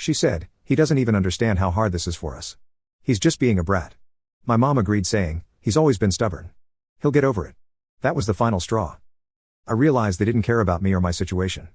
She said, "He doesn't even understand how hard this is for us. He's just being a brat." My mom agreed, saying, "He's always been stubborn. He'll get over it." That was the final straw. I realized they didn't care about me or my situation.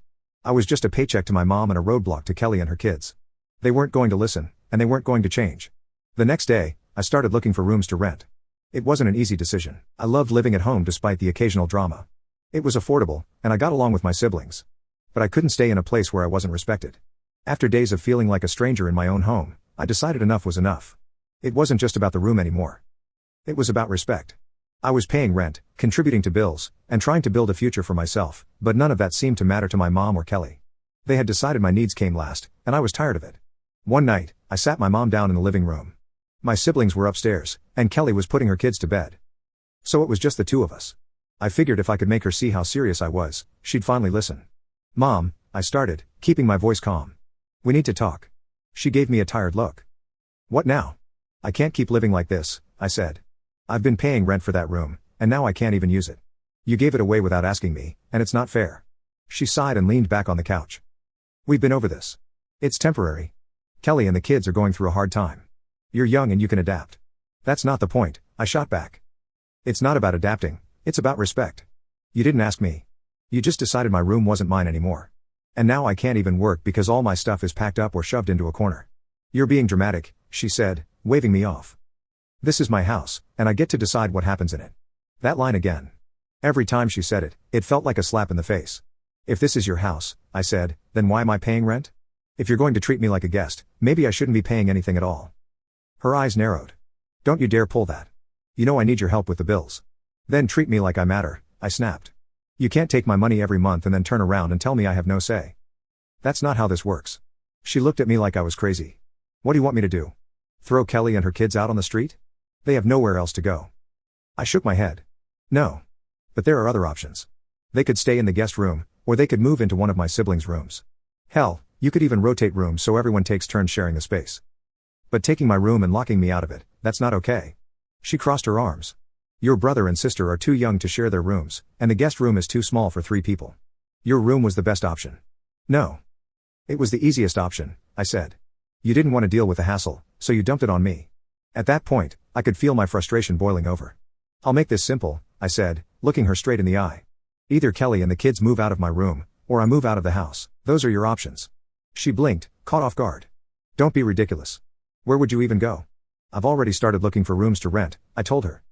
I was just a paycheck to my mom and a roadblock to Kelly and her kids. They weren't going to listen, and they weren't going to change. The next day, I started looking for rooms to rent. It wasn't an easy decision. I loved living at home despite the occasional drama. It was affordable, and I got along with my siblings. But I couldn't stay in a place where I wasn't respected. After days of feeling like a stranger in my own home, I decided enough was enough. It wasn't just about the room anymore. It was about respect. I was paying rent, contributing to bills, and trying to build a future for myself, but none of that seemed to matter to my mom or Kelly. They had decided my needs came last, and I was tired of it. One night, I sat my mom down in the living room. My siblings were upstairs, and Kelly was putting her kids to bed. So it was just the two of us. I figured if I could make her see how serious I was, she'd finally listen. "Mom," I started, keeping my voice calm. "We need to talk." She gave me a tired look. "What now?" "I can't keep living like this," I said. "I've been paying rent for that room, and now I can't even use it. You gave it away without asking me, and it's not fair." She sighed and leaned back on the couch. "We've been over this. It's temporary. Kelly and the kids are going through a hard time. You're young and you can adapt." "That's not the point," I shot back. "It's not about adapting, it's about respect. You didn't ask me. You just decided my room wasn't mine anymore. And now I can't even work because all my stuff is packed up or shoved into a corner." "You're being dramatic," she said, waving me off. "This is my house, and I get to decide what happens in it." That line again. Every time she said it, it felt like a slap in the face. "If this is your house," I said, "then why am I paying rent? If you're going to treat me like a guest, maybe I shouldn't be paying anything at all." Her eyes narrowed. "Don't you dare pull that. You know I need your help with the bills." "Then treat me like I matter," I snapped. "You can't take my money every month and then turn around and tell me I have no say. That's not how this works." She looked at me like I was crazy. "What do you want me to do? Throw Kelly and her kids out on the street? They have nowhere else to go." I shook my head. "No. But there are other options. They could stay in the guest room, or they could move into one of my siblings' rooms. Hell, you could even rotate rooms so everyone takes turns sharing the space. But taking my room and locking me out of it, that's not okay." She crossed her arms. "Your brother and sister are too young to share their rooms, and the guest room is too small for 3 people. Your room was the best option." "No. It was the easiest option," I said. "You didn't want to deal with the hassle, so you dumped it on me." At that point, I could feel my frustration boiling over. "I'll make this simple," I said, looking her straight in the eye. "Either Kelly and the kids move out of my room, or I move out of the house. Those are your options." She blinked, caught off guard. "Don't be ridiculous. Where would you even go?" "I've already started looking for rooms to rent," I told her.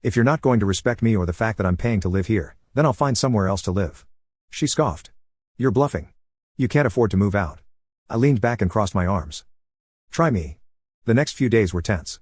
"If you're not going to respect me or the fact that I'm paying to live here, then I'll find somewhere else to live." She scoffed. "You're bluffing. You can't afford to move out." I leaned back and crossed my arms. "Try me." The next few days were tense.